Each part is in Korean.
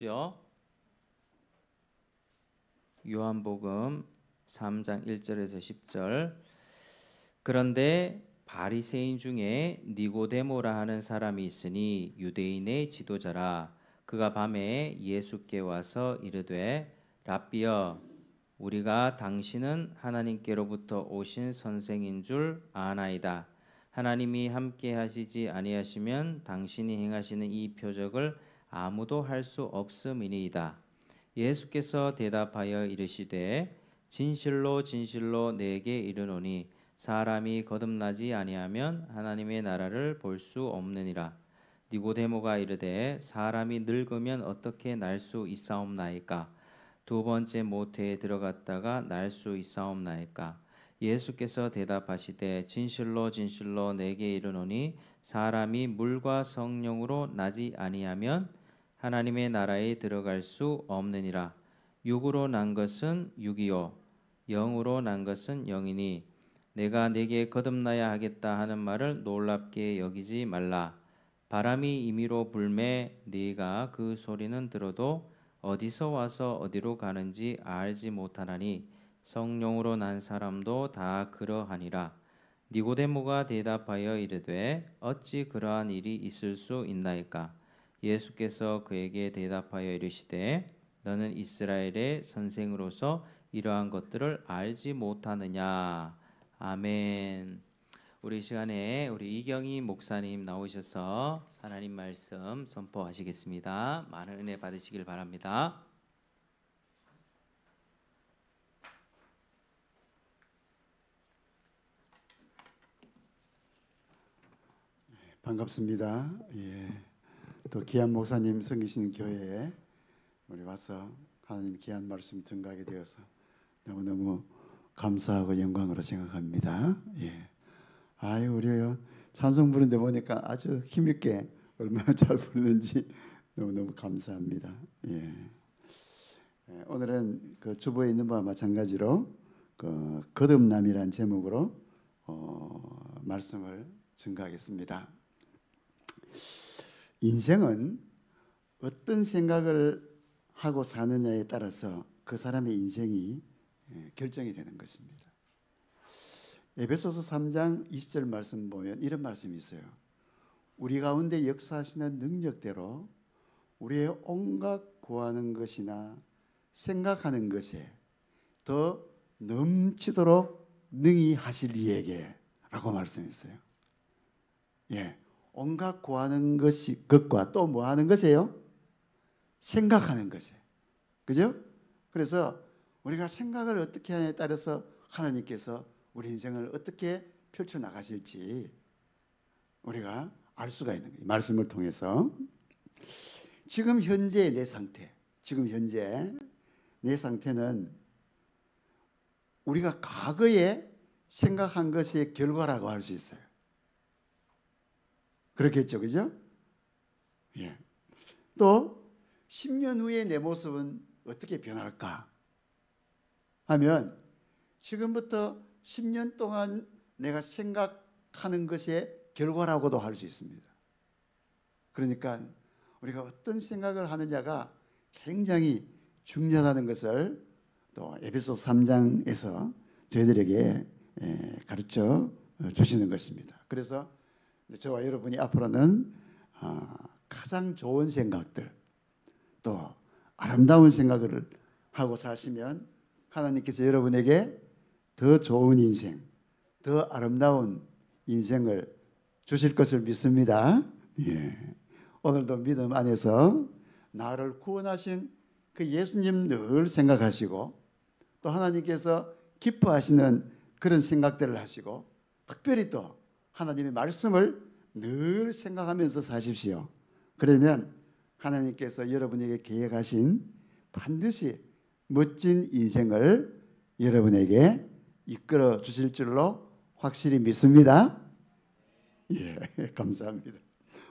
요 요한복음 3장 1절에서 10절. 그런데 바리새인 중에 니고데모라 하는 사람이 있으니 유대인의 지도자라. 그가 밤에 예수께 와서 이르되 랍비여, 우리가 당신은 하나님께로부터 오신 선생인 줄 아나이다. 하나님이 함께 하시지 아니하시면 당신이 행하시는 이 표적을 아무도 할 수 없음이니이다. 예수께서 대답하여 이르시되 진실로 진실로 내게 이르노니 사람이 거듭나지 아니하면 하나님의 나라를 볼 수 없느니라. 니고데모가 이르되 사람이 늙으면 어떻게 날 수 있사옵나이까? 두 번째 모태에 들어갔다가 날 수 있사옵나이까? 예수께서 대답하시되 진실로 진실로 내게 이르노니 사람이 물과 성령으로 나지 아니하면 하나님의 나라에 들어갈 수 없느니라. 육으로 난 것은 육이요 영으로 난 것은 영이니 내가 네게 거듭나야 하겠다 하는 말을 놀랍게 여기지 말라. 바람이 임의로 불매 네가 그 소리는 들어도 어디서 와서 어디로 가는지 알지 못하나니 성령으로 난 사람도 다 그러하니라. 니고데모가 대답하여 이르되 어찌 그러한 일이 있을 수 있나이까? 예수께서 그에게 대답하여 이르시되 너는 이스라엘의 선생으로서 이러한 것들을 알지 못하느냐. 아멘. 우리 시간에 우리 이경희 목사님 나오셔서 하나님 말씀 선포하시겠습니다. 많은 은혜 받으시길 바랍니다. 반갑습니다. 또 귀한 목사님 섬기시는 교회에 우리 와서 하나님 귀한 말씀 증거하게 되어서 너무너무 감사하고 영광으로 생각합니다. 우리 찬송 부르는데 보니까 아주 힘있게 얼마나 잘 부르는지 너무너무 감사합니다. 오늘은 그 주보에 있는 바와 마찬가지로 그 거듭남이란 제목으로 말씀을 증거하겠습니다. 인생은 어떤 생각을 하고 사느냐에 따라서 그 사람의 인생이 결정이 되는 것입니다. 에베소서 3장 20절 말씀 보면 이런 말씀이 있어요. 우리 가운데 역사하시는 능력대로 우리의 온갖 구하는 것이나 생각하는 것에 더 넘치도록 능히 하실 이에게 라고 말씀했어요. 온갖 구하는 것과 또 뭐 하는 것이에요? 생각하는 것이에요. 그죠? 그래서 우리가 생각을 어떻게 하냐에 따라서 하나님께서 우리 인생을 어떻게 펼쳐나가실지 우리가 알 수가 있는 거예요. 말씀을 통해서. 지금 현재 내 상태, 지금 현재 내 상태는 우리가 과거에 생각한 것의 결과라고 할 수 있어요. 그렇겠죠, 그죠? 또 10년 후에 내 모습은 어떻게 변할까 하면 지금부터 10년 동안 내가 생각하는 것의 결과라고도 할 수 있습니다. 그러니까 우리가 어떤 생각을 하느냐가 굉장히 중요하다는 것을 또 에베소서 3장에서 저희들에게 가르쳐 주시는 것입니다. 그래서 저와 여러분이 앞으로는 가장 좋은 생각들 또 아름다운 생각을 하고 사시면 하나님께서 여러분에게 더 좋은 인생, 더 아름다운 인생을 주실 것을 믿습니다. 오늘도 믿음 안에서 나를 구원하신 그 예수님 늘 생각하시고 또 하나님께서 기뻐하시는 그런 생각들을 하시고 특별히 또 하나님의 말씀을 늘 생각하면서 사십시오. 그러면 하나님께서 여러분에게 계획하신 반드시 멋진 인생을 여러분에게 이끌어 주실 줄로 확실히 믿습니다. 감사합니다.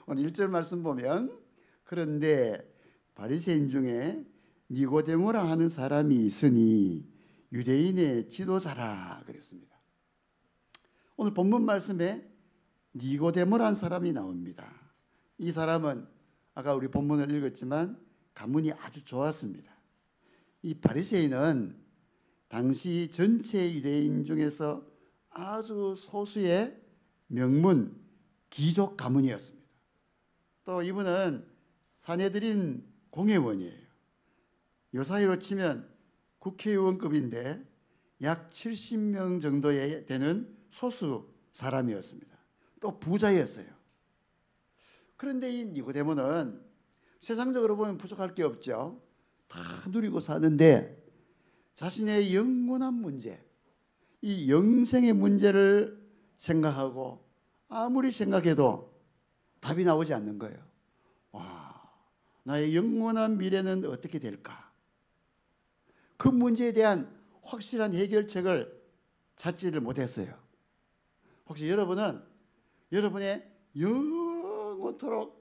오늘 1절 말씀 보면 그런데 바리새인 중에 니고데모라 하는 사람이 있으니 유대인의 지도자라 그랬습니다. 오늘 본문 말씀에 니고데모라는 사람이 나옵니다. 이 사람은 아까 우리 본문을 읽었지만 가문이 아주 좋았습니다. 이 바리새인은 당시 전체 유대인 중에서 아주 소수의 명문 귀족 가문이었습니다. 또 이분은 사내들인 공회원이에요. 요 사이로 치면 국회의원급인데 약 70명 정도에 되는 소수 사람이었습니다. 또 부자였어요. 그런데 이 니고데모는 세상적으로 보면 부족할 게 없죠. 다 누리고 사는데 자신의 영원한 문제, 이 영생의 문제를 생각하고 아무리 생각해도 답이 나오지 않는 거예요. 와, 나의 영원한 미래는 어떻게 될까? 그 문제에 대한 확실한 해결책을 찾지를 못했어요. 혹시 여러분은 여러분의 영원토록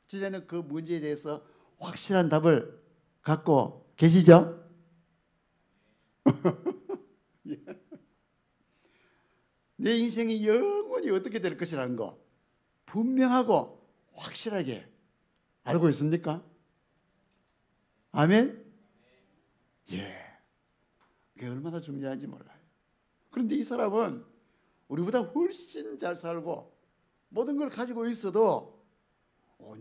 지내는 그 문제에 대해서 확실한 답을 갖고 계시죠? 내 인생이 영원히 어떻게 될 것이라는 거 분명하고 확실하게 알고 있습니까? 아멘? 예. 그게 얼마나 중요한지 몰라요. 그런데 이 사람은 우리보다 훨씬 잘 살고 모든 걸 가지고 있어도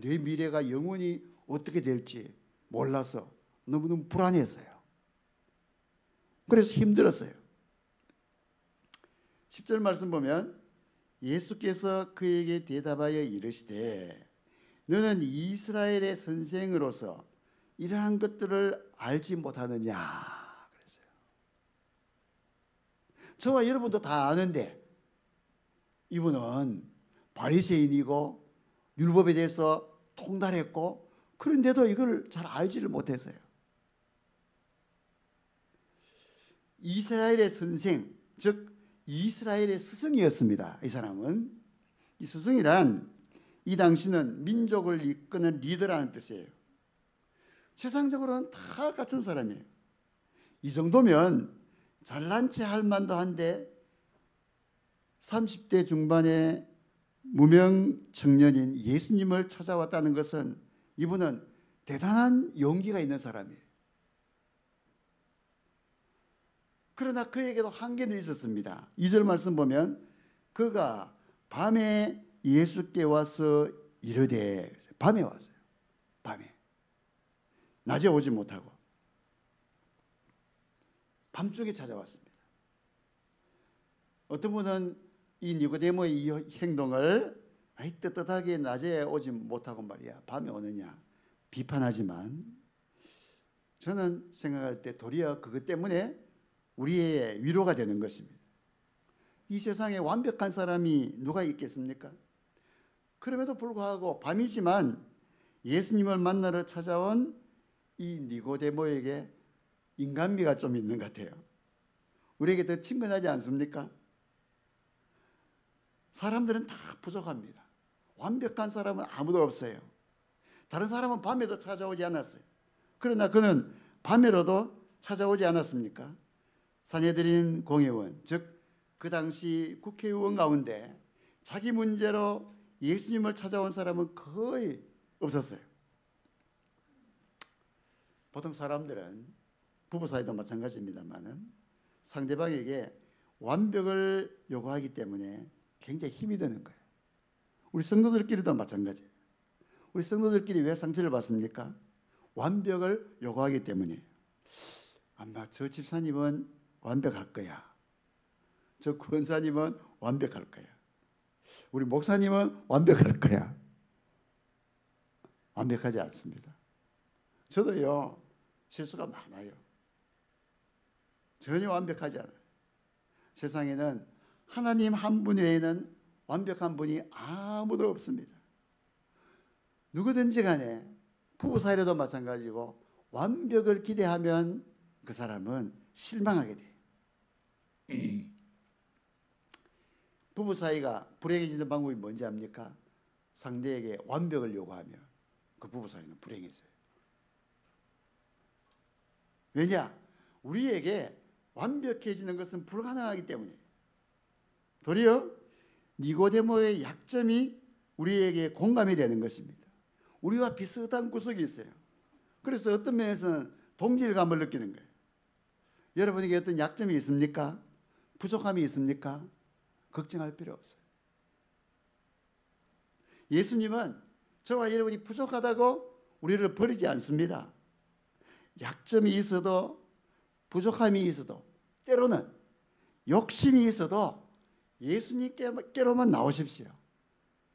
내 미래가 영원히 어떻게 될지 몰라서 너무너무 불안했어요. 그래서 힘들었어요. 10절 말씀 보면 예수께서 그에게 대답하여 이르시되 너는 이스라엘의 선생으로서 이러한 것들을 알지 못하느냐 그랬어요. 저와 여러분도 다 아는데 이분은 바리새인이고 율법에 대해서 통달했고 그런데도 이걸 잘 알지를 못했어요. 이스라엘의 선생, 즉 이스라엘의 스승이었습니다. 이 사람은. 이 스승이란 이 당시는 민족을 이끄는 리더라는 뜻이에요. 세상적으로는 다 갖춘 사람이에요. 이 정도면 잘난 체 할 만도 한데 30대 중반의 무명 청년인 예수님을 찾아왔다는 것은 이분은 대단한 용기가 있는 사람이에요. 그러나 그에게도 한계는 있었습니다. 2절 말씀 보면 그가 밤에 예수께 와서 이르되, 밤에 왔어요. 밤에. 낮에 오지 못하고 밤중에 찾아왔습니다. 어떤 분은 이 니고데모의 이 행동을 떳떳하게 낮에 오지 못하고 말이야 밤에 오느냐 비판하지만 저는 생각할 때 도리어 그것 때문에 우리의 위로가 되는 것입니다. 이 세상에 완벽한 사람이 누가 있겠습니까? 그럼에도 불구하고 밤이지만 예수님을 만나러 찾아온 이 니고데모에게 인간미가 좀 있는 것 같아요. 우리에게 더 친근하지 않습니까? 사람들은 다 부족합니다. 완벽한 사람은 아무도 없어요. 다른 사람은 밤에도 찾아오지 않았어요. 그러나 그는 밤에로도 찾아오지 않았습니까? 사내들인 공회원, 즉 그 당시 국회의원 가운데 자기 문제로 예수님을 찾아온 사람은 거의 없었어요. 보통 사람들은 부부 사이도 마찬가지입니다만은 상대방에게 완벽을 요구하기 때문에 굉장히 힘이 드는 거예요. 우리 성도들끼리도 마찬가지예요. 우리 성도들끼리 왜 상처를 받습니까? 완벽을 요구하기 때문이에요. 아마 저 집사님은 완벽할 거야. 저 권사님은 완벽할 거야. 우리 목사님은 완벽할 거야. 완벽하지 않습니다. 저도요 실수가 많아요. 전혀 완벽하지 않아요. 세상에는 하나님 한 분 외에는 완벽한 분이 아무도 없습니다. 누구든지 간에 부부 사이로도 마찬가지고 완벽을 기대하면 그 사람은 실망하게 돼요. 부부 사이가 불행해지는 방법이 뭔지 압니까? 상대에게 완벽을 요구하면 그 부부 사이는 불행해져요. 왜냐? 우리에게 완벽해지는 것은 불가능하기 때문이에요. 도리어 니고데모의 약점이 우리에게 공감이 되는 것입니다. 우리와 비슷한 구석이 있어요. 그래서 어떤 면에서는 동질감을 느끼는 거예요. 여러분에게 어떤 약점이 있습니까? 부족함이 있습니까? 걱정할 필요 없어요. 예수님은 저와 여러분이 부족하다고 우리를 버리지 않습니다. 약점이 있어도 부족함이 있어도 때로는 욕심이 있어도 예수님께로만 나오십시오.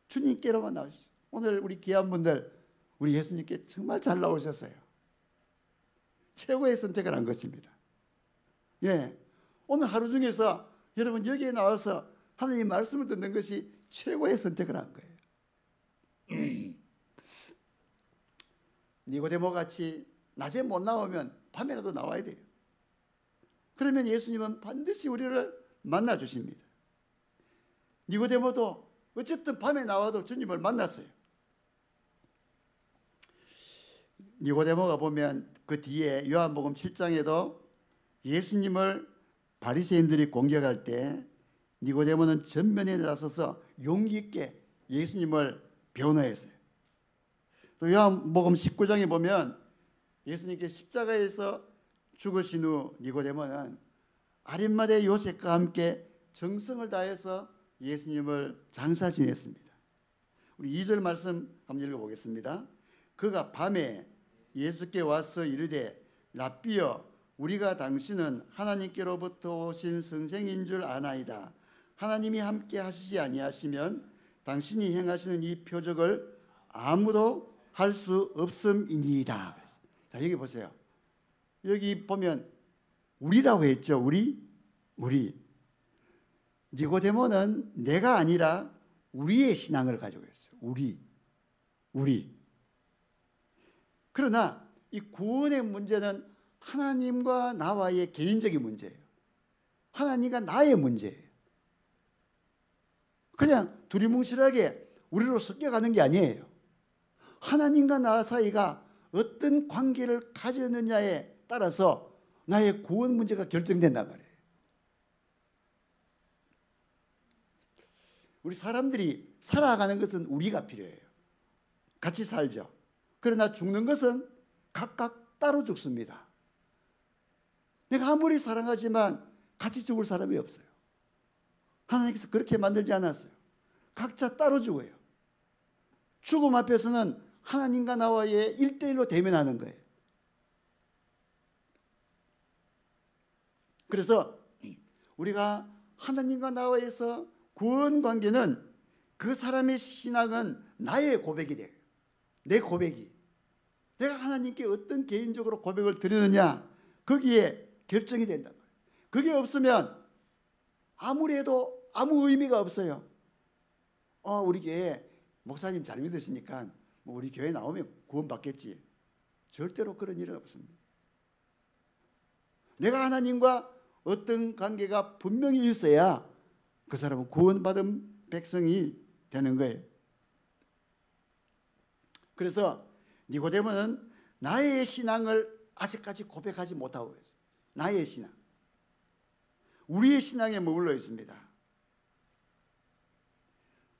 주님께로만 나오십시오. 오늘 우리 귀한 분들 우리 예수님께 정말 잘 나오셨어요. 최고의 선택을 한 것입니다. 예, 오늘 하루 중에서 여러분 여기에 나와서 하나님 말씀을 듣는 것이 최고의 선택을 한 거예요. 니고데모 같이 낮에 못 나오면 밤에라도 나와야 돼요. 그러면 예수님은 반드시 우리를 만나 주십니다. 니고데모도 어쨌든 밤에 나와도 주님을 만났어요. 니고데모가 보면 그 뒤에 요한복음 7장에도 예수님을 바리새인들이 공격할 때 니고데모는 전면에 나서서 용기 있게 예수님을 변호했어요. 또 요한복음 19장에 보면 예수님께 십자가에서 죽으신 후 니고데모는 아림마대 요셉과 함께 정성을 다해서 예수님을 장사 지냈습니다. 우리 2절 말씀 한번 읽어보겠습니다. 그가 밤에 예수께 와서 이르되 랍비여 우리가 당신은 하나님께로부터 오신 선생인 줄 아나이다. 하나님이 함께 하시지 아니하시면 당신이 행하시는 이 표적을 아무도 할 수 없음이니이다. 자, 여기 보세요. 여기 보면 우리라고 했죠. 우리. 니고데모는 내가 아니라 우리의 신앙을 가지고 있어요. 우리. 그러나 이 구원의 문제는 하나님과 나와의 개인적인 문제예요. 하나님과 나의 문제예요. 그냥 두리뭉실하게 우리로 섞여가는 게 아니에요. 하나님과 나 사이가 어떤 관계를 가졌느냐에 따라서 나의 구원 문제가 결정된단 말이에요. 우리 사람들이 살아가는 것은 우리가 필요해요. 같이 살죠. 그러나 죽는 것은 각각 따로 죽습니다. 내가 아무리 사랑하지만 같이 죽을 사람이 없어요. 하나님께서 그렇게 만들지 않았어요. 각자 따로 죽어요. 죽음 앞에서는 하나님과 나와의 1대1로 대면하는 거예요. 그래서 우리가 하나님과 나와에서 구원 관계는 그 사람의 신앙은 나의 고백이 돼요. 내 고백이. 내가 하나님께 어떤 개인적으로 고백을 드리느냐 거기에 결정이 된단 말이에요. 그게 없으면 아무리 해도 아무 의미가 없어요. 우리 교회 목사님 잘 믿으시니까 뭐 우리 교회 나오면 구원 받겠지. 절대로 그런 일은 없습니다. 내가 하나님과 어떤 관계가 분명히 있어야 그 사람은 구원받은 백성이 되는 거예요. 그래서 니고데모는 나의 신앙을 아직까지 고백하지 못하고 있어요. 나의 신앙. 우리의 신앙에 머물러 있습니다.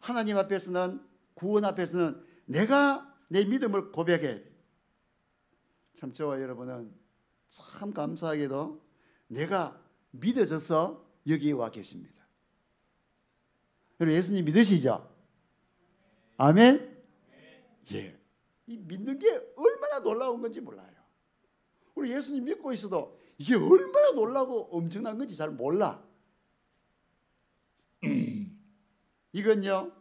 하나님 앞에서는, 구원 앞에서는 내가 내 믿음을 고백해야 돼요. 참 저와 여러분은 참 감사하게도 내가 믿어져서 여기에 와 계십니다. 여러분 예수님 믿으시죠? 아멘? 예. 이 믿는 게 얼마나 놀라운 건지 몰라요. 우리 예수님 믿고 있어도 이게 얼마나 놀라고 엄청난 건지 잘 몰라. 이건요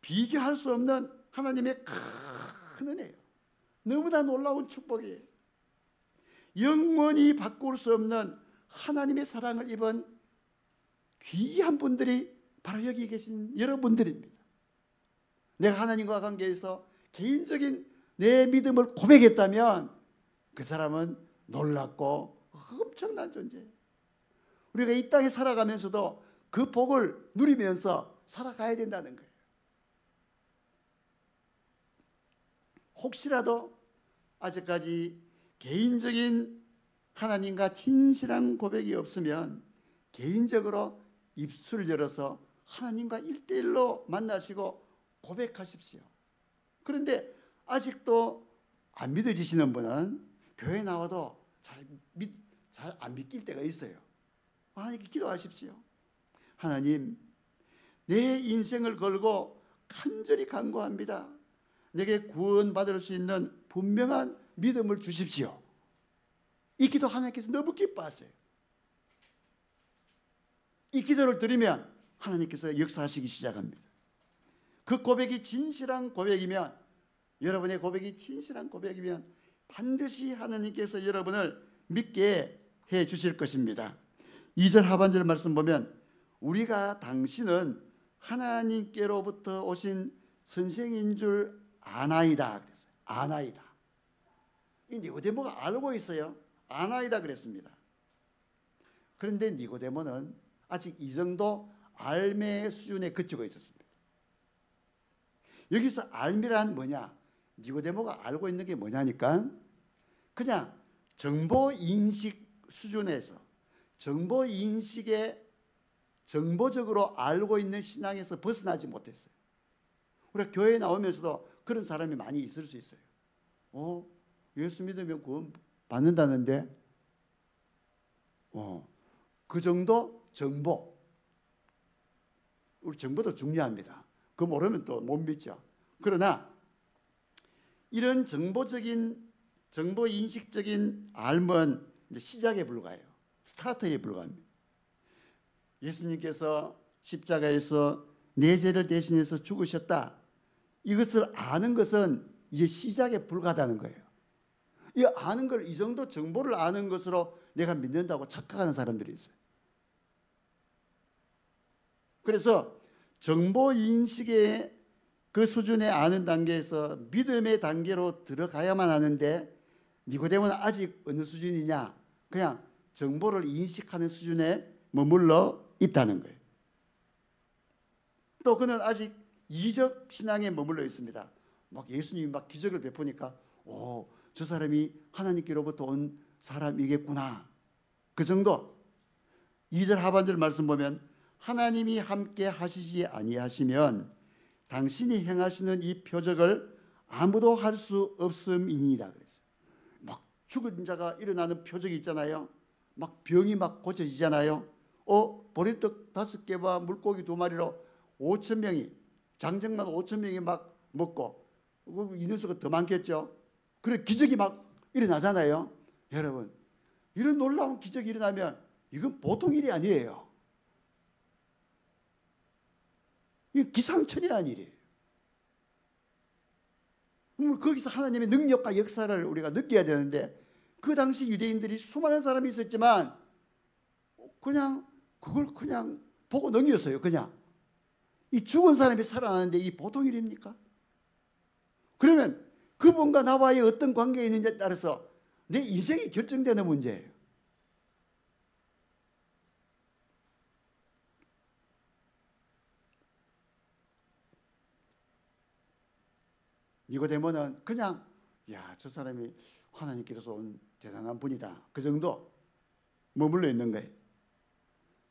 비교할 수 없는 하나님의 큰 은혜예요. 너무나 놀라운 축복이에요. 영원히 바꿀 수 없는 하나님의 사랑을 입은 귀한 분들이 바로 여기 계신 여러분들입니다. 내가 하나님과 관계에서 개인적인 내 믿음을 고백했다면 그 사람은 놀랍고 엄청난 존재예요. 우리가 이 땅에 살아가면서도 그 복을 누리면서 살아가야 된다는 거예요. 혹시라도 아직까지 개인적인 하나님과 진실한 고백이 없으면 개인적으로 입술을 열어서 하나님과 1대1로 만나시고 고백하십시오. 그런데 아직도 안 믿어지시는 분은 교회 나와도 잘 안 믿길 때가 있어요. 하나님께 기도하십시오. 하나님, 내 인생을 걸고 간절히 간구합니다. 내게 구원받을 수 있는 분명한 믿음을 주십시오. 이 기도 하나님께서 너무 기뻐하세요. 이 기도를 드리면 하나님께서 역사하시기 시작합니다. 그 고백이 진실한 고백이면, 여러분의 고백이 진실한 고백이면 반드시 하나님께서 여러분을 믿게 해 주실 것입니다. 2절 하반절 말씀 보면 우리가 당신은 하나님께로부터 오신 선생인 줄 아나이다 그랬어요. 아나이다. 이 니고데모가 알고 있어요. 아나이다 그랬습니다. 그런데 니고데모는 아직 이 정도 알매 수준에 그치고 있었습니다. 여기서 알미란 뭐냐? 니고데모가 알고 있는 게 뭐냐니까 그냥 정보인식 수준에서 정보인식에 정보적으로 알고 있는 신앙에서 벗어나지 못했어요. 우리가 교회에 나오면서도 그런 사람이 많이 있을 수 있어요. 예수 믿으면 구원 받는다는데 그 정도 정보, 우리 정보도 중요합니다. 그거 모르면 또 못 믿죠. 그러나 이런 정보인식적인 알면 이제 시작에 불과해요. 스타트에 불과합니다. 예수님께서 십자가에서 내 죄를 대신해서 죽으셨다. 이것을 아는 것은 이제 시작에 불과하다는 거예요. 이 아는 걸, 이 정도 정보를 아는 것으로 내가 믿는다고 착각하는 사람들이 있어요. 그래서 정보인식의 그 수준에 아는 단계에서 믿음의 단계로 들어가야만 하는데 니고데모는 아직 어느 수준이냐? 그냥 정보를 인식하는 수준에 머물러 있다는 거예요. 또 그는 아직 이적 신앙에 머물러 있습니다. 막 예수님이 막 기적을 베푸니까 저 사람이 하나님께로부터 온 사람이겠구나. 그 정도. 2절 하반절 말씀 보면 하나님이 함께 하시지 아니하시면 당신이 행하시는 이 표적을 아무도 할 수 없음이니이다 그랬어요. 막 죽은 자가 일어나는 표적이 있잖아요. 막 병이 막 고쳐지잖아요. 보리떡 5개와 물고기 2마리로 5,000명이, 장정만 5,000명이 막 먹고, 인원수가 더 많겠죠. 그래 기적이 막 일어나잖아요. 여러분, 이런 놀라운 기적이 일어나면 이건 보통 일이 아니에요. 이건 기상천외한 일이에요. 거기서 하나님의 능력과 역사를 우리가 느껴야 되는데, 그 당시 유대인들이 수많은 사람이 있었지만 그냥 그걸 그냥 보고 넘겼어요. 그냥 이 죽은 사람이 살아나는데 이 보통 일입니까? 그러면 그분과 나와의 어떤 관계에 있는지에 따라서 내 인생이 결정되는 문제예요. 니고데모는 그냥 저 사람이 하나님께서 온 대단한 분이다. 그 정도 머물러 있는 거예요.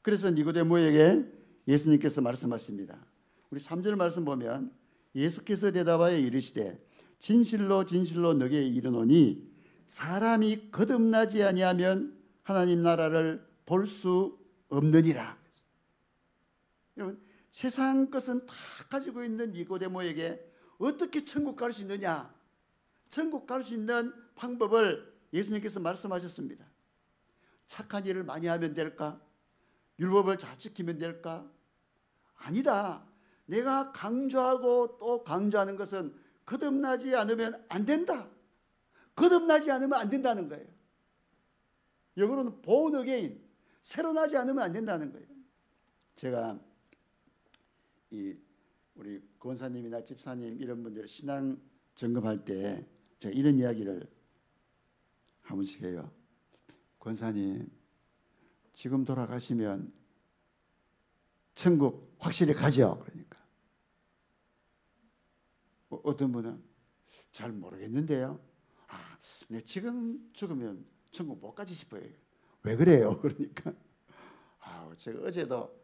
그래서 니고데모에게 예수님께서 말씀하십니다. 우리 3절 말씀 보면 예수께서 대답하여 이르시되 진실로 진실로 너게 이르노니 사람이 거듭나지 아니하면 하나님 나라를 볼 수 없느니라. 여러분, 세상 것은 다 가지고 있는 니고데모에게 어떻게 천국 갈 수 있느냐? 천국 갈 수 있는 방법을 예수님께서 말씀하셨습니다. 착한 일을 많이 하면 될까? 율법을 잘 지키면 될까? 아니다. 내가 강조하고 또 강조하는 것은 거듭나지 않으면 안 된다. 거듭나지 않으면 안 된다는 거예요. 영어로는 born again, 새로 나지 않으면 안 된다는 거예요. 제가 우리 권사님이나 집사님 이런 분들 신앙 점검할 때 제가 이런 이야기를 한 번씩 해요. 권사님, 지금 돌아가시면 천국 확실히 가죠. 그러니까 어떤 분은 잘 모르겠는데요. 네, 지금 죽으면 천국 못 가지 싶어요. 왜 그래요? 그러니까 제가 어제도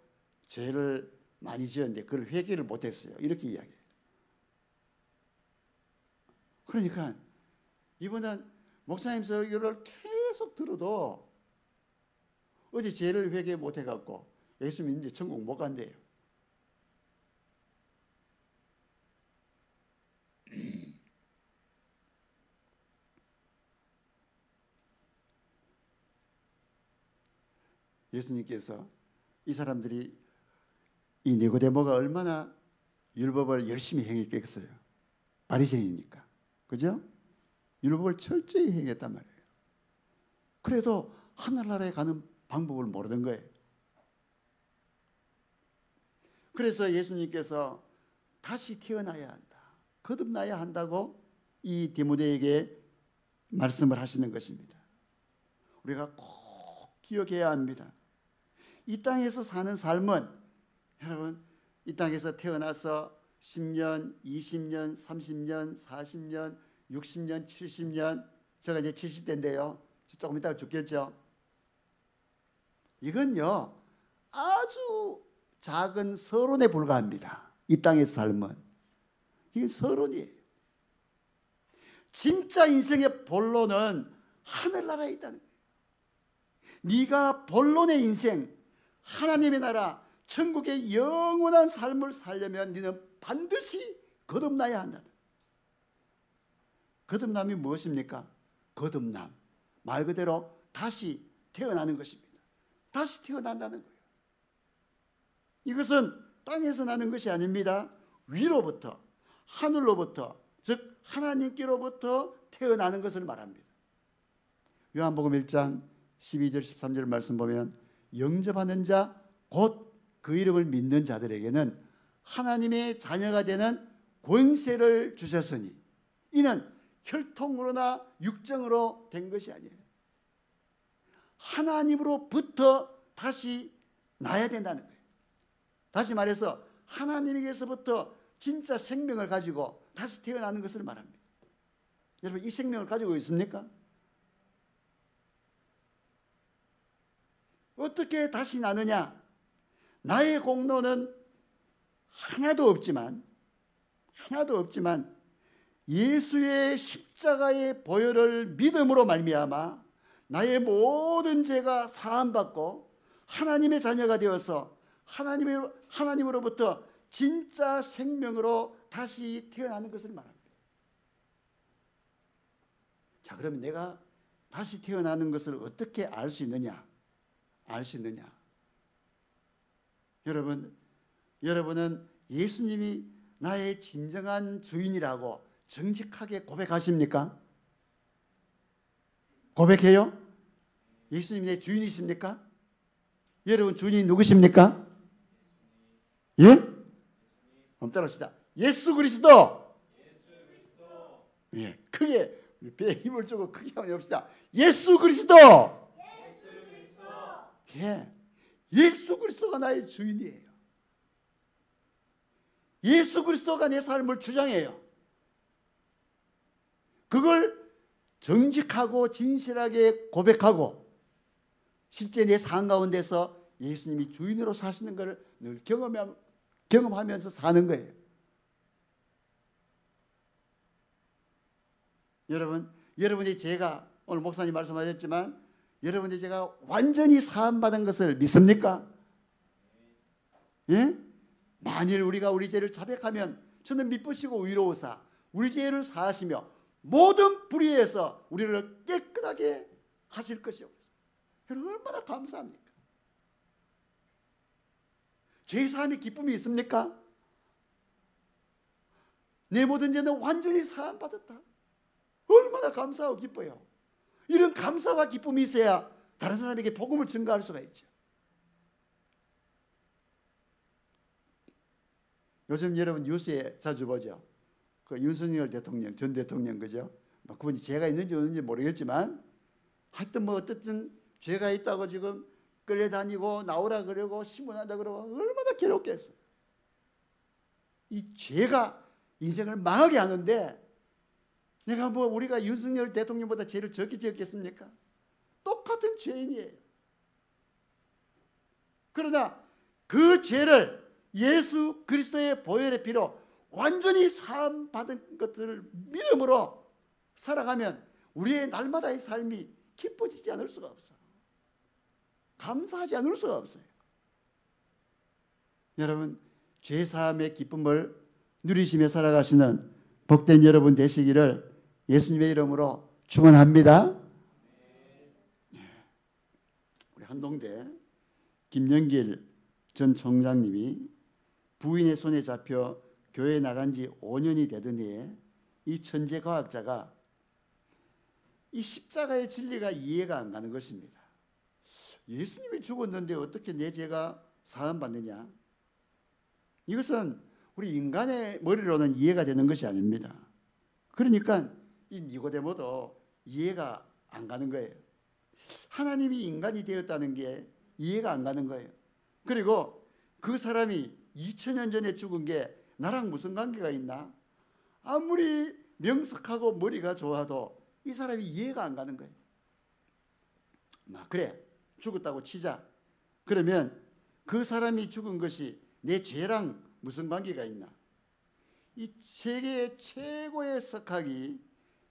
죄를 많이 지었는데 그걸 회개를 못했어요. 이렇게 이야기해요. 그러니까 이분은 목사님 설교를 계속 들어도 어제 죄를 회개 못 해갖고 예수 믿는데 천국 못 간대요. 예수님께서 이 사람들이 이 니고데모가 얼마나 율법을 열심히 행했겠어요. 바리새인이니까. 그죠? 율법을 철저히 행했단 말이에요. 그래도 하늘나라에 가는 방법을 모르는 거예요. 그래서 예수님께서 다시 태어나야 한다, 거듭나야 한다고 이 디모데에게 말씀을 하시는 것입니다. 우리가 꼭 기억해야 합니다. 이 땅에서 사는 삶은, 여러분, 이 땅에서 태어나서 10년, 20년, 30년, 40년, 60년, 70년, 제가 이제 70대인데요. 조금 이따가 죽겠죠. 이건요, 아주 작은 서론에 불과합니다. 이 땅에서 삶은. 이게 서론이에요. 진짜 인생의 본론은 하늘나라에 있다는 거예요. 네가 본론의 인생, 하나님의 나라, 천국의 영원한 삶을 살려면 너는 반드시 거듭나야 한다. 거듭남이 무엇입니까? 거듭남, 말 그대로 다시 태어나는 것입니다. 다시 태어난다는 거예요. 이것은 땅에서 나는 것이 아닙니다. 위로부터, 하늘로부터, 즉 하나님께로부터 태어나는 것을 말합니다. 요한복음 1장 12절 13절 말씀 보면, 영접하는 자 곧 그 이름을 믿는 자들에게는 하나님의 자녀가 되는 권세를 주셨으니 이는 혈통으로나 육정으로 된 것이 아니에요. 하나님으로부터 다시 나야 된다는 거예요. 다시 말해서 하나님에게서부터 진짜 생명을 가지고 다시 태어나는 것을 말합니다. 여러분, 이 생명을 가지고 있습니까? 어떻게 다시 나느냐? 나의 공로는 하나도 없지만 예수의 십자가의 보혈을 믿음으로 말미암아 나의 모든 죄가 사함받고 하나님의 자녀가 되어서 하나님으로부터 진짜 생명으로 다시 태어나는 것을 말합니다. 자, 그러면 내가 다시 태어나는 것을 어떻게 알 수 있느냐? 여러분은 예수님이 나의 진정한 주인이라고 정직하게 고백하십니까? 고백해요? 예수님이 내 주인이십니까? 여러분 주인이 누구십니까? 예? 한번 따라합시다. 예수 그리스도. 예, 크게 배에 힘을 주고 크게 한번 해봅시다. 예수 그리스도. 예, 예수 그리스도가 나의 주인이에요. 예수 그리스도가 내 삶을 주장해요. 그걸 정직하고 진실하게 고백하고 실제 내 삶 가운데서 예수님이 주인으로 사시는 것을 늘 경험하면서 사는 거예요. 여러분이 제가 오늘 목사님 말씀하셨지만 여러분이 제가 완전히 사함받은 것을 믿습니까? 예? 만일 우리가 우리 죄를 자백하면 저는 미쁘시고 의로우사 우리 죄를 사하시며 모든 불의에서 우리를 깨끗하게 하실 것이요. 여러분 얼마나 감사합니까? 죄사함의 기쁨이 있습니까? 내 모든 죄는 완전히 사함받았다. 얼마나 감사하고 기뻐요. 이런 감사와 기쁨이 있어야 다른 사람에게 복음을 증거할 수가 있죠. 요즘 여러분 뉴스에 자주 보죠. 그 윤석열 대통령, 전 대통령, 그죠? 그분이 죄가 있는지 없는지 모르겠지만 하여튼 뭐 어쨌든 죄가 있다고 지금 끌려다니고 나오라 그러고 신문한다 그러고 얼마나 괴롭겠어요. 이 죄가 인생을 망하게 하는데 내가 뭐 우리가 윤석열 대통령보다 죄를 적게 지었겠습니까? 똑같은 죄인이에요. 그러나 그 죄를 예수 그리스도의 보혈의 피로 완전히 사함 받은 것을 믿음으로 살아가면 우리의 날마다의 삶이 기뻐지지 않을 수가 없어. 감사하지 않을 수가 없어요. 여러분, 죄사함의 기쁨을 누리시며 살아가시는 복된 여러분 되시기를 예수님의 이름으로 축원합니다. 우리 한동대 김영길 전 총장님이 부인의 손에 잡혀 교회에 나간 지 5년이 되던 해에 이 천재 과학자가 이 십자가의 진리가 이해가 안 가는 것입니다. 예수님이 죽었는데 어떻게 내 죄가 사함받느냐? 이것은 우리 인간의 머리로는 이해가 되는 것이 아닙니다. 그러니까 이 니고데모도 이해가 안 가는 거예요. 하나님이 인간이 되었다는 게 이해가 안 가는 거예요. 그리고 그 사람이 2000년 전에 죽은 게 나랑 무슨 관계가 있나? 아무리 명석하고 머리가 좋아도 이 사람이 이해가 안 가는 거예요. 그래, 죽었다고 치자. 그러면 그 사람이 죽은 것이 내 죄랑 무슨 관계가 있나? 이 세계의 최고의 석학이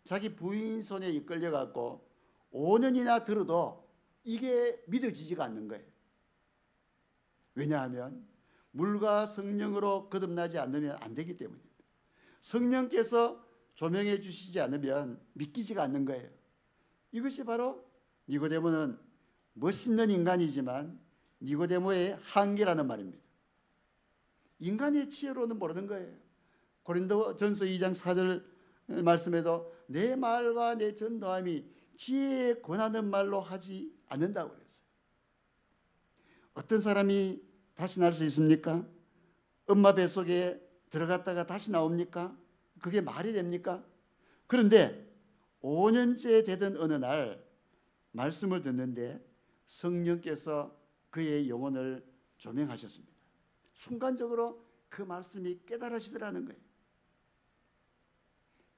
자기 부인 손에 이끌려 갖고 5년이나 들어도 이게 믿어지지가 않는 거예요. 왜냐하면 물과 성령으로 거듭나지 않으면 안 되기 때문입니다. 성령께서 조명해 주시지 않으면 믿기지가 않는 거예요. 이것이 바로 니고데모는 멋있는 인간이지만 니고데모의 한계라는 말입니다. 인간의 지혜로는 모르는 거예요. 고린도전서 2장 4절 말씀에도 내 말과 내 전도함이 지혜에 권하는 말로 하지 않는다고 그랬어요. 어떤 사람이 다시 날 수 있습니까? 엄마 뱃속에 들어갔다가 다시 나옵니까? 그게 말이 됩니까? 그런데 5년째 되던 어느 날 말씀을 듣는데 성령께서 그의 영혼을 조명하셨습니다. 순간적으로 그 말씀이 깨달아지더라는 거예요.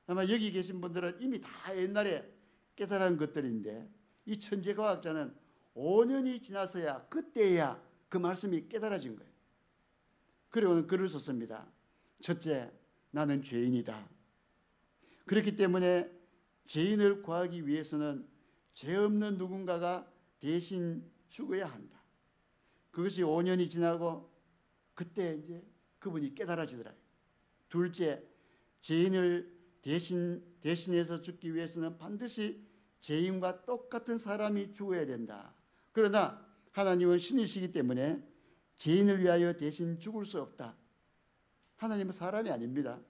아마 여기 계신 분들은 이미 다 옛날에 깨달은 것들인데 이 천재과학자는 5년이 지나서야 그때야 그 말씀이 깨달아진 거예요. 그리고는 글을 썼습니다. 첫째, 나는 죄인이다. 그렇기 때문에 죄인을 구하기 위해서는 죄 없는 누군가가 대신 죽어야 한다. 그것이 5년이 지나고 그때 이제 그분이 깨달아지더라고요. 둘째, 죄인을 대신해서 죽기 위해서는 반드시 죄인과 똑같은 사람이 죽어야 된다. 그러나 하나님은 신이시기 때문에 죄인을 위하여 대신 죽을 수 없다. 하나님은 사람이 아닙니다.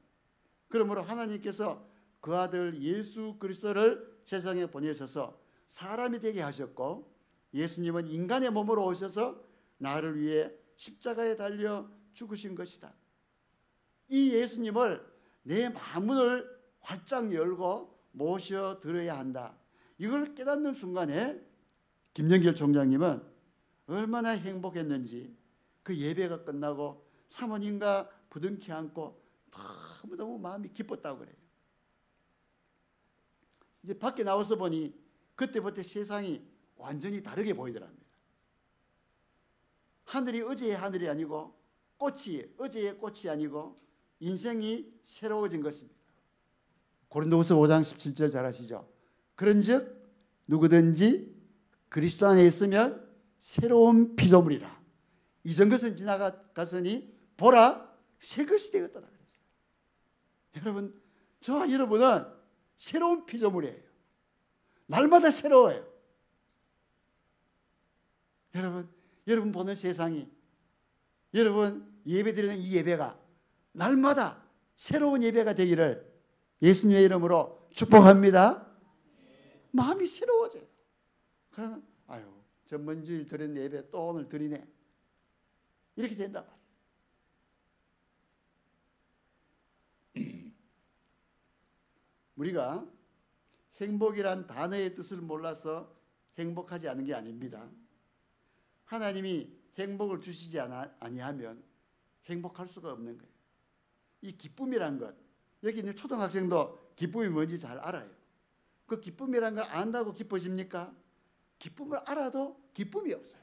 그러므로 하나님께서 그 아들 예수 그리스도를 세상에 보내셔서 사람이 되게 하셨고 예수님은 인간의 몸으로 오셔서 나를 위해 십자가에 달려 죽으신 것이다. 이 예수님을 내 마음을 활짝 열고 모셔들어야 한다. 이걸 깨닫는 순간에 김영길 총장님은 얼마나 행복했는지 그 예배가 끝나고 사모님과 부둥켜 안고 너무너무 마음이 기뻤다고 그래요. 이제 밖에 나와서 보니 그때부터 세상이 완전히 다르게 보이더랍니다. 하늘이 어제의 하늘이 아니고 꽃이 어제의 꽃이 아니고 인생이 새로워진 것입니다. 고린도후서 5장 17절 잘 아시죠? 그런즉 누구든지 그리스도 안에 있으면 새로운 피조물이라. 이전 것은 지나갔으니 보라 새 것이 되었다 그랬어요. 여러분, 저와 여러분은 새로운 피조물이에요. 날마다 새로워요. 여러분 보는 세상이, 여러분 예배드리는 이 예배가 날마다 새로운 예배가 되기를 예수님의 이름으로 축복합니다. 마음이 새로워져요. 그러면 전번주일 드린 예배 또 오늘 드리네. 이렇게 된단 말이에요. 우리가 행복이란 단어의 뜻을 몰라서 행복하지 않은 게 아닙니다. 하나님이 행복을 주시지 아니하면 행복할 수가 없는 거예요. 이 기쁨이란 것, 여기 있는 초등학생도 기쁨이 뭔지 잘 알아요. 그 기쁨이란 걸 안다고 기뻐집니까? 기쁨을 알아도 기쁨이 없어요.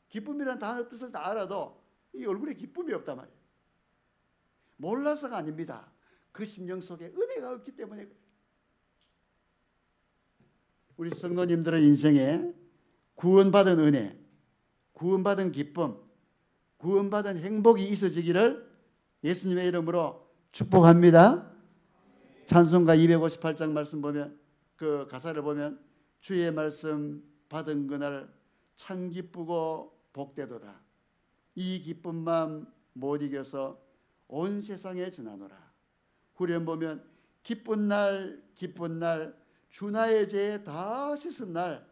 기쁨이란 단어 뜻을 다 알아도 이 얼굴에 기쁨이 없단 말이에요. 몰라서가 아닙니다. 그 심령 속에 은혜가 없기 때문에 그래요. 우리 성도님들의 인생에 구원받은 은혜, 구원받은 기쁨, 구원받은 행복이 있어지기를 예수님의 이름으로 축복합니다. 찬송가 258장 말씀 보면, 그 가사를 보면, 주의 말씀 받은 그날 참 기쁘고 복되도다. 이 기쁜 마음 못 이겨서 온 세상에 전하노라. 후렴 보면 기쁜 날 기쁜 날 주 나의 죄 다 씻은 날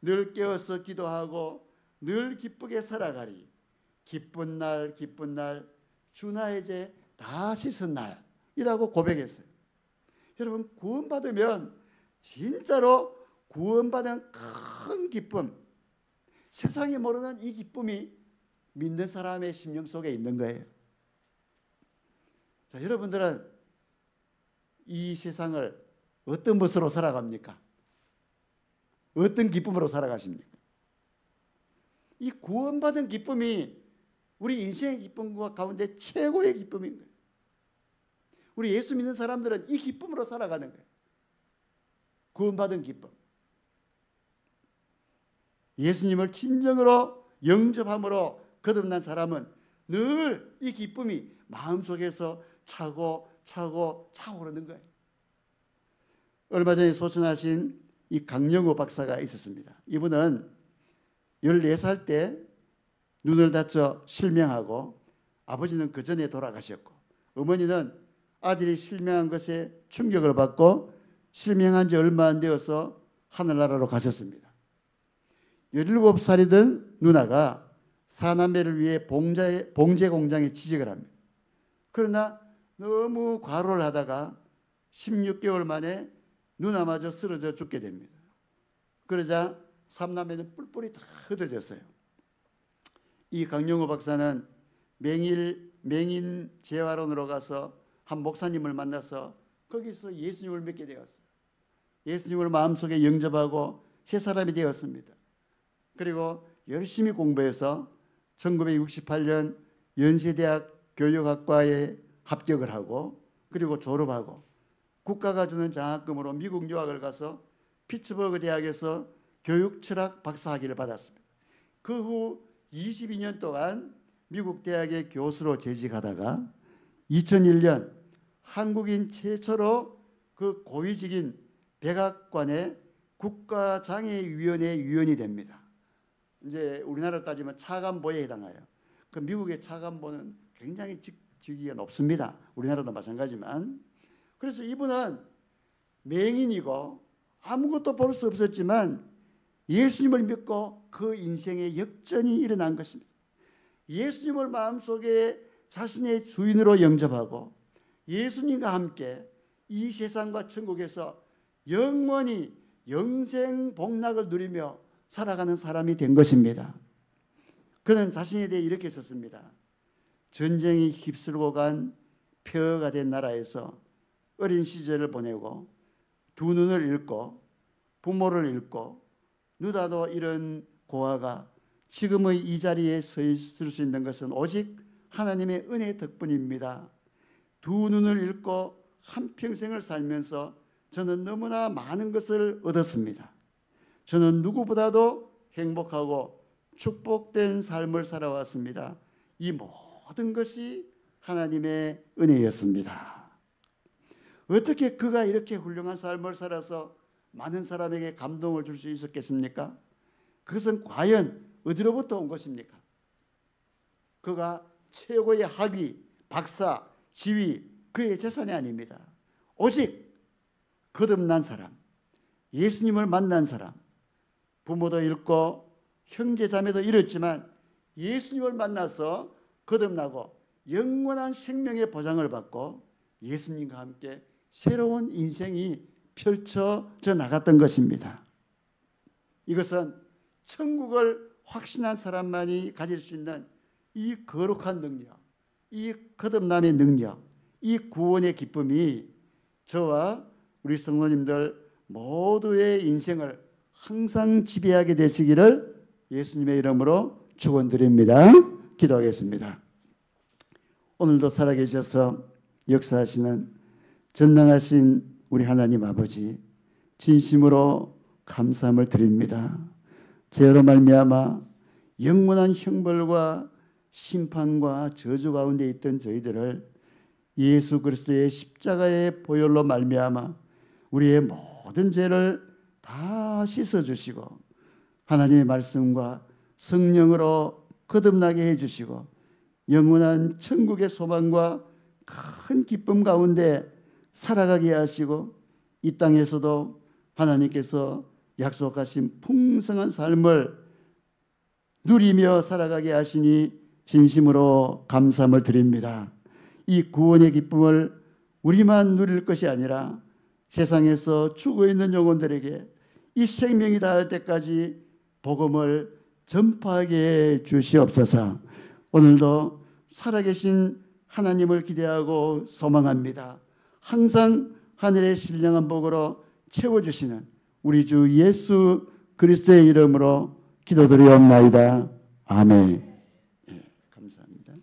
늘 깨어서 기도하고 늘 기쁘게 살아가리. 기쁜 날 기쁜 날 주 나의 죄 다 씻은 날이라고 고백했어요. 여러분, 구원받으면 진짜로 구원받은 큰 기쁨, 세상이 모르는 이 기쁨이 믿는 사람의 심령 속에 있는 거예요. 자, 여러분들은 이 세상을 어떤 것으로 살아갑니까? 어떤 기쁨으로 살아가십니까? 이 구원받은 기쁨이 우리 인생의 기쁨 가운데 최고의 기쁨인 거예요. 우리 예수 믿는 사람들은 이 기쁨으로 살아가는 거예요. 구원받은 기쁨. 예수님을 진정으로 영접함으로 거듭난 사람은 늘 이 기쁨이 마음속에서 차고 차오르는 거예요. 얼마 전에 소천하신 이 강영호 박사가 있었습니다. 이분은 14살 때 눈을 다쳐 실명하고 아버지는 그 전에 돌아가셨고 어머니는 아들이 실명한 것에 충격을 받고 실명한 지 얼마 안 되어서 하늘나라로 가셨습니다. 17살이던 누나가 사남매를 위해 봉제 공장에 취직을 합니다. 그러나 너무 과로를 하다가 16개월 만에 누나마저 쓰러져 죽게 됩니다. 그러자 삼남매는 뿔뿔이 다 흩어졌어요. 이 강영호 박사는 맹인 재활원으로 가서 한 목사님을 만나서 거기서 예수님을 믿게 되었어요. 예수님을 마음속에 영접하고 새 사람이 되었습니다. 그리고 열심히 공부해서 1968년 연세대학 교육학과에 합격을 하고 그리고 졸업하고 국가가 주는 장학금으로 미국 유학을 가서 피츠버그 대학에서 교육철학 박사학위를 받았습니다. 그 후 22년 동안 미국 대학의 교수로 재직하다가 2001년 한국인 최초로 그 고위직인 백악관의 국가장애위원회 위원이 됩니다. 이제 우리나라로 따지면 차관보에 해당해요. 그 미국의 차관보는 굉장히 직위가 높습니다. 우리나라도 마찬가지지만. 그래서 이분은 맹인이고 아무것도 볼 수 없었지만 예수님을 믿고 그 인생의 역전이 일어난 것입니다. 예수님을 마음속에 자신의 주인으로 영접하고 예수님과 함께 이 세상과 천국에서 영원히 영생 복락을 누리며 살아가는 사람이 된 것입니다. 그는 자신에 대해 이렇게 썼습니다. 전쟁이 휩쓸고 간 폐허가 된 나라에서 어린 시절을 보내고 두 눈을 잃고 부모를 잃고 누다도 이런 고아가 지금의 이 자리에 서 있을 수 있는 것은 오직 하나님의 은혜 덕분입니다. 두 눈을 잃고 한평생을 살면서 저는 너무나 많은 것을 얻었습니다. 저는 누구보다도 행복하고 축복된 삶을 살아왔습니다. 이 모든 것이 하나님의 은혜였습니다. 어떻게 그가 이렇게 훌륭한 삶을 살아서 많은 사람에게 감동을 줄 수 있었겠습니까? 그것은 과연 어디로부터 온 것입니까? 그가 최고의 학위, 박사, 지위, 그의 재산이 아닙니다. 오직 거듭난 사람, 예수님을 만난 사람, 부모도 잃고 형제 자매도 잃었지만 예수님을 만나서 거듭나고 영원한 생명의 보장을 받고 예수님과 함께 새로운 인생이 펼쳐져 나갔던 것입니다. 이것은 천국을 확신한 사람만이 가질 수 있는 이 거룩한 능력, 이 거듭남의 능력, 이 구원의 기쁨이 저와 우리 성도님들 모두의 인생을 항상 지배하게 되시기를 예수님의 이름으로 축원드립니다. 기도하겠습니다. 오늘도 살아계셔서 역사하시는 전능하신 우리 하나님 아버지, 진심으로 감사함을 드립니다. 죄로 말미암아 영원한 형벌과 심판과 저주 가운데 있던 저희들을 예수 그리스도의 십자가의 보혈로 말미암아 우리의 모든 죄를 다 씻어주시고 하나님의 말씀과 성령으로 거듭나게 해주시고 영원한 천국의 소망과 큰 기쁨 가운데 살아가게 하시고 이 땅에서도 하나님께서 약속하신 풍성한 삶을 누리며 살아가게 하시니 진심으로 감사함을 드립니다. 이 구원의 기쁨을 우리만 누릴 것이 아니라 세상에서 죽어있는 영혼들에게 이 생명이 다할 때까지 복음을 전파하게 해 주시옵소서. 오늘도 살아계신 하나님을 기대하고 소망합니다. 항상 하늘의 신령한 복으로 채워주시는 우리 주 예수 그리스도의 이름으로 기도드리옵나이다. 아멘. 감사합니다.